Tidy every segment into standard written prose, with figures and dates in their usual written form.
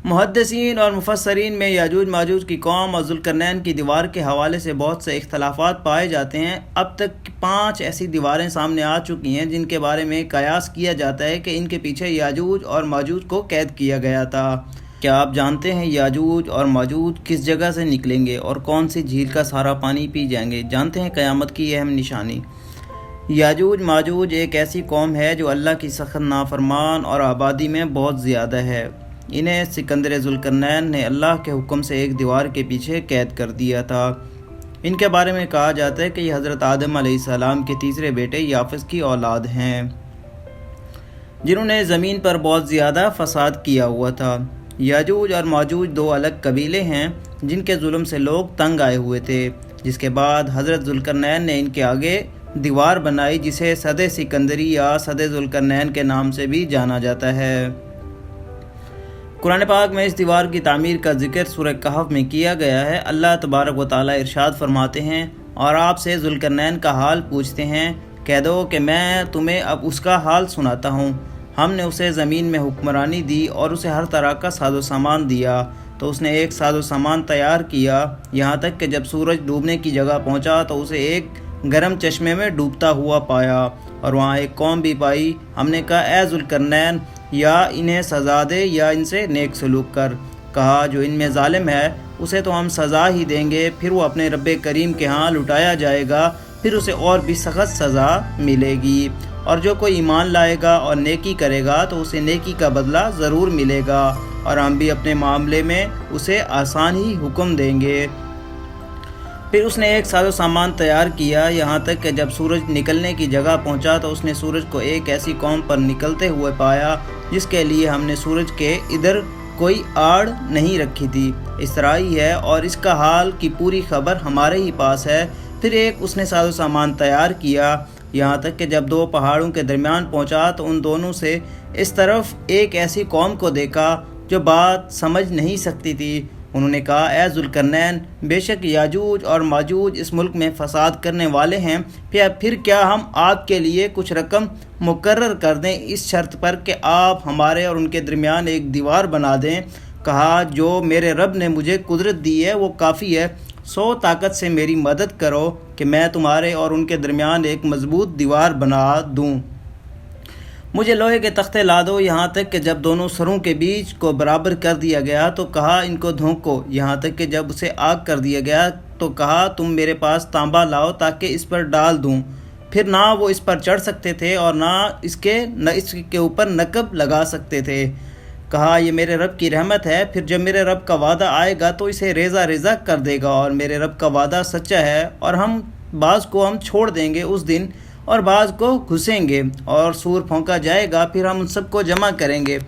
محدثین اور مفسرین میں یاجوج ماجوج کی قوم اور ذوالقرنین کی دیوار کے حوالے سے بہت سے اختلافات پائے جاتے ہیں۔ اب تک 5 ایسی دیواریں سامنے آ چکی ہیں جن کے بارے میں قیاس کیا جاتا ہے کہ ان کے پیچھے یاجوج اور ماجوج کو قید کیا گیا تھا۔ کیا آپ جانتے ہیں یاجوج اور ماجوج کس جگہ سے نکلیں گے اور کون سی جھیل کا سارا پانی پی جائیں گے؟ جانتے ہیں قیامت کی اہم نشانی؟ یاجوج ماجوج ایک ایسی قوم ہے جو اللہ کی سخت نافرمان اور آبادی میں بہت زیادہ ہے۔ انہیں سکندر ذوالقرنین نے اللہ کے حکم سے ایک دیوار کے پیچھے قید کر دیا تھا۔ ان کے بارے میں کہا جاتا ہے کہ یہ حضرت آدم علیہ السلام کے تیسرے بیٹے یافس کی اولاد ہیں، جنہوں نے زمین پر بہت زیادہ فساد کیا ہوا تھا۔ یاجوج اور ماجوج 2 الگ قبیلے ہیں جن کے ظلم سے لوگ تنگ آئے ہوئے تھے، جس کے بعد حضرت ذوالقرنین نے ان کے آگے دیوار بنائی جسے سد سکندری یا سد ذوالقرنین کے نام سے بھی جانا جاتا ہے۔ قرآن پاک میں اس دیوار کی تعمیر کا ذکر سورہ کہف میں کیا گیا ہے۔ اللہ تبارک و تعالیٰ ارشاد فرماتے ہیں، اور آپ سے ذوالقرنین کا حال پوچھتے ہیں، کہہ دو کہ میں تمہیں اب اس کا حال سناتا ہوں۔ ہم نے اسے زمین میں حکمرانی دی اور اسے ہر طرح کا ساز و سامان دیا، تو اس نے ایک ساز و سامان تیار کیا، یہاں تک کہ جب سورج ڈوبنے کی جگہ پہنچا تو اسے ایک گرم چشمے میں ڈوبتا ہوا پایا، اور وہاں ایک قوم بھی پائی۔ ہم نے کہا، اے ذوالقرنین، یا انہیں سزا دے یا ان سے نیک سلوک کر۔ کہا، جو ان میں ظالم ہے اسے تو ہم سزا ہی دیں گے، پھر وہ اپنے رب کریم کے ہاں لٹایا جائے گا، پھر اسے اور بھی سخت سزا ملے گی، اور جو کوئی ایمان لائے گا اور نیکی کرے گا تو اسے نیکی کا بدلہ ضرور ملے گا، اور ہم بھی اپنے معاملے میں اسے آسان ہی حکم دیں گے۔ پھر اس نے ایک ساز و سامان تیار کیا، یہاں تک کہ جب سورج نکلنے کی جگہ پہنچا تو اس نے سورج کو ایک ایسی قوم پر نکلتے ہوئے پایا جس کے لیے ہم نے سورج کے ادھر کوئی آڑ نہیں رکھی تھی۔ اس طرح ہی ہے، اور اس کا حال کی پوری خبر ہمارے ہی پاس ہے۔ پھر ایک اس نے ساز و سامان تیار کیا، یہاں تک کہ جب 2 پہاڑوں کے درمیان پہنچا تو ان دونوں سے اس طرف ایک ایسی قوم کو دیکھا جو بات سمجھ نہیں سکتی تھی۔ انہوں نے کہا، اے ذوالقرنین، بے شک یاجوج اور ماجوج اس ملک میں فساد کرنے والے ہیں، پھر کیا ہم آپ کے لیے کچھ رقم مقرر کر دیں اس شرط پر کہ آپ ہمارے اور ان کے درمیان ایک دیوار بنا دیں؟ کہا، جو میرے رب نے مجھے قدرت دی ہے وہ کافی ہے، 100 طاقت سے میری مدد کرو کہ میں تمہارے اور ان کے درمیان ایک مضبوط دیوار بنا دوں۔ مجھے لوہے کے تختے لا دو، یہاں تک کہ جب دونوں سروں کے بیچ کو برابر کر دیا گیا تو کہا، ان کو دھونکو، یہاں تک کہ جب اسے آگ کر دیا گیا تو کہا، تم میرے پاس تانبا لاؤ تاکہ اس پر ڈال دوں۔ پھر نہ وہ اس پر چڑھ سکتے تھے اور نہ اس کے اوپر نقب لگا سکتے تھے۔ کہا، یہ میرے رب کی رحمت ہے، پھر جب میرے رب کا وعدہ آئے گا تو اسے ریزہ ریزہ کر دے گا، اور میرے رب کا وعدہ سچا ہے، اور بعض کو ہم چھوڑ دیں گے اس دن اور بعض کو گھسیں گے، اور سور پھونکا جائے گا، پھر ہم ان سب کو جمع کریں گے۔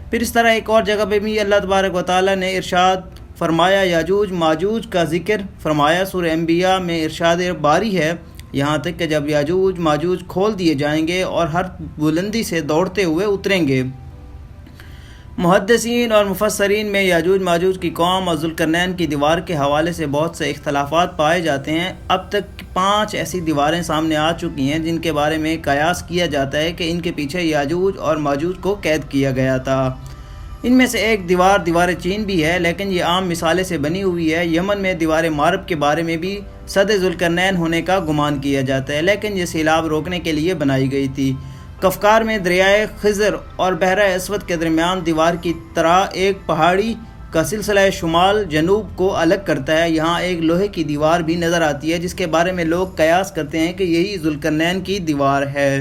پھر اس طرح ایک اور جگہ پہ بھی اللہ تبارک و تعالیٰ نے ارشاد فرمایا، یاجوج ماجوج کا ذکر فرمایا۔ سورہ انبیاء میں ارشاد باری ہے، یہاں تک کہ جب یاجوج ماجوج کھول دیے جائیں گے اور ہر بلندی سے دوڑتے ہوئے اتریں گے۔ محدثین اور مفسرین میں یاجوج ماجوج کی قوم اور ذوالقرنین کی دیوار کے حوالے سے بہت سے اختلافات پائے جاتے ہیں۔ اب تک 5 ایسی دیواریں سامنے آ چکی ہیں جن کے بارے میں قیاس کیا جاتا ہے کہ ان کے پیچھے یاجوج اور ماجوج کو قید کیا گیا تھا۔ ان میں سے ایک دیوار چین بھی ہے، لیکن یہ عام مثالیں سے بنی ہوئی ہے۔ یمن میں دیوار مارب کے بارے میں بھی سد ذوالقرنین ہونے کا گمان کیا جاتا ہے، لیکن یہ سیلاب روکنے کے لیے بنائی گئی تھی۔ کفکار میں دریائے خضر اور بحر اسود کے درمیان دیوار کی طرح ایک پہاڑی کا سلسلہ شمال جنوب کو الگ کرتا ہے، یہاں ایک لوہے کی دیوار بھی نظر آتی ہے جس کے بارے میں لوگ قیاس کرتے ہیں کہ یہی ذوالقرنین کی دیوار ہے۔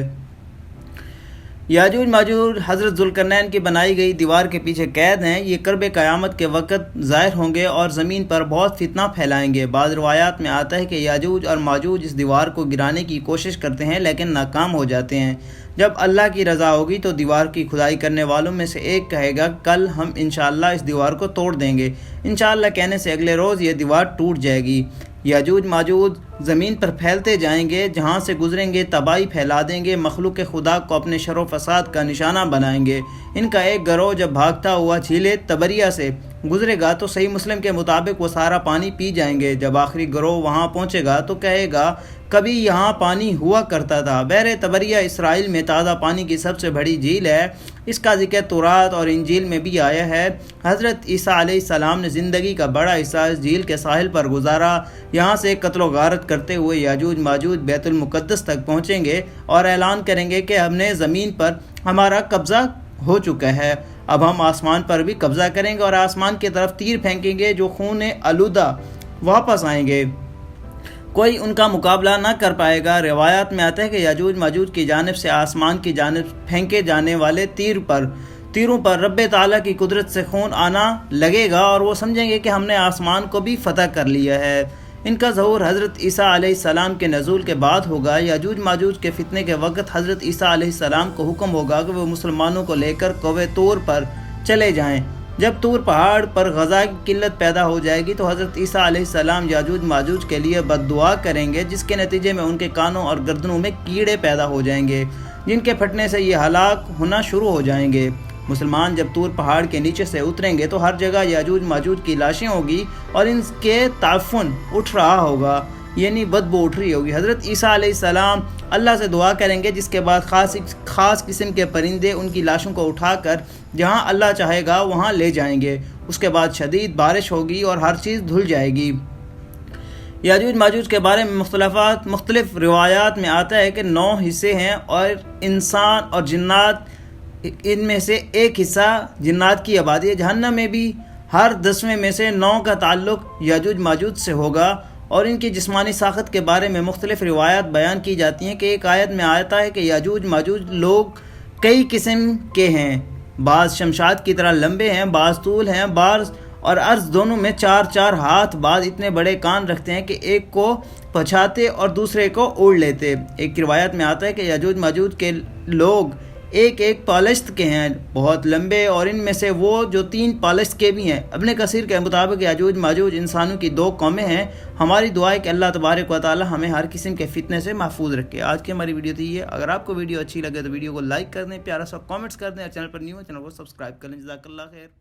یاجوج ماجوج حضرت ذوالقرنین کی بنائی گئی دیوار کے پیچھے قید ہیں۔ یہ قرب قیامت کے وقت ظاہر ہوں گے اور زمین پر بہت فتنہ پھیلائیں گے۔ بعض روایات میں آتا ہے کہ یاجوج اور ماجوج اس دیوار کو گرانے کی کوشش کرتے ہیں لیکن ناکام ہو جاتے ہیں۔ جب اللہ کی رضا ہوگی تو دیوار کی کھدائی کرنے والوں میں سے ایک کہے گا، کل ہم انشاءاللہ اس دیوار کو توڑ دیں گے۔ انشاءاللہ کہنے سے اگلے روز یہ دیوار ٹوٹ جائے گی۔ یاجوج ماجوج زمین پر پھیلتے جائیں گے، جہاں سے گزریں گے تباہی پھیلا دیں گے، مخلوق خدا کو اپنے شر و فساد کا نشانہ بنائیں گے۔ ان کا ایک گروہ جب بھاگتا ہوا جھیل تبریہ سے گزرے گا تو صحیح مسلم کے مطابق وہ سارا پانی پی جائیں گے۔ جب آخری گروہ وہاں پہنچے گا تو کہے گا کبھی یہاں پانی ہوا کرتا تھا۔ بحر طبریہ اسرائیل میں تازہ پانی کی سب سے بڑی جھیل ہے۔ اس کا ذکر تورات اور انجیل میں بھی آیا ہے۔ حضرت عیسیٰ علیہ السلام نے زندگی کا بڑا حصہ اس جھیل کے ساحل پر گزارا۔ یہاں سے قتل و غارت کرتے ہوئے یاجوج ماجوج بیت المقدس تک پہنچیں گے اور اعلان کریں گے کہ ہم نے زمین پر ہمارا قبضہ ہو چکا ہے، اب ہم آسمان پر بھی قبضہ کریں گے اور آسمان کی طرف تیر پھینکیں گے جو خون آلودہ واپس آئیں گے، کوئی ان کا مقابلہ نہ کر پائے گا۔ روایات میں آتا ہے کہ یاجوج ماجوج کی جانب سے آسمان کی جانب پھینکے جانے والے تیروں پر رب تعالیٰ کی قدرت سے خون آنا لگے گا اور وہ سمجھیں گے کہ ہم نے آسمان کو بھی فتح کر لیا ہے۔ ان کا ظہور حضرت عیسیٰ علیہ السلام کے نزول کے بعد ہوگا۔ یاجوج ماجوج کے فتنے کے وقت حضرت عیسیٰ علیہ السلام کو حکم ہوگا کہ وہ مسلمانوں کو لے کر کوہ طور پر چلے جائیں۔ جب طور پہاڑ پر غذا کی قلت پیدا ہو جائے گی تو حضرت عیسیٰ علیہ السلام یاجوج ماجوج کے لیے بد دعا کریں گے، جس کے نتیجے میں ان کے کانوں اور گردنوں میں کیڑے پیدا ہو جائیں گے، جن کے پھٹنے سے یہ ہلاک ہونا شروع ہو جائیں گے۔ مسلمان جب طور پہاڑ کے نیچے سے اتریں گے تو ہر جگہ یاجوج ماجوج کی لاشیں ہوگی اور ان کے تعفن اٹھ رہا ہوگا، یعنی بدبو اٹھ رہی ہوگی۔ حضرت عیسیٰ علیہ السلام اللہ سے دعا کریں گے، جس کے بعد خاص قسم کے پرندے ان کی لاشوں کو اٹھا کر جہاں اللہ چاہے گا وہاں لے جائیں گے۔ اس کے بعد شدید بارش ہوگی اور ہر چیز دھل جائے گی۔ یاجوج ماجوج کے بارے میں مختلف روایات میں آتا ہے کہ 9 حصے ہیں اور انسان اور جنات ان میں سے ایک حصہ جنات کی آبادی ہے۔ جہنم میں بھی ہر 10ویں میں سے 9 کا تعلق یاجوج ماجوج سے ہوگا اور ان کی جسمانی ساخت کے بارے میں مختلف روایات بیان کی جاتی ہیں کہ ایک آیت میں آتا ہے کہ یاجوج ماجوج لوگ کئی قسم کے ہیں، بعض شمشاد کی طرح لمبے ہیں، بعض طول ہیں، بعض اور عرض دونوں میں 4 ہاتھ، بعض اتنے بڑے کان رکھتے ہیں کہ ایک کو پچھاتے اور دوسرے کو اوڑھ لیتے۔ ایک روایت میں آتا ہے کہ یاجوج ماجوج کے لوگ ایک پالشت کے ہیں، بہت لمبے، اور ان میں سے وہ جو 3 پالشت کے بھی ہیں۔ ابن کثیر کے مطابق یاجوج ماجوج انسانوں کی 2 قومیں ہیں۔ ہماری دعا ہے کہ اللہ تبارک و تعالی ہمیں ہر قسم کے فتنے سے محفوظ رکھے۔ آج کی ہماری ویڈیو تھی یہ۔ اگر آپ کو ویڈیو اچھی لگے تو ویڈیو کو لائک کر دیں، پیارا سا کامنٹس کر دیں، اور چینل پر نیو ہے چینل کو سبسکرائب کر لیں۔ جزاک اللہ خیر۔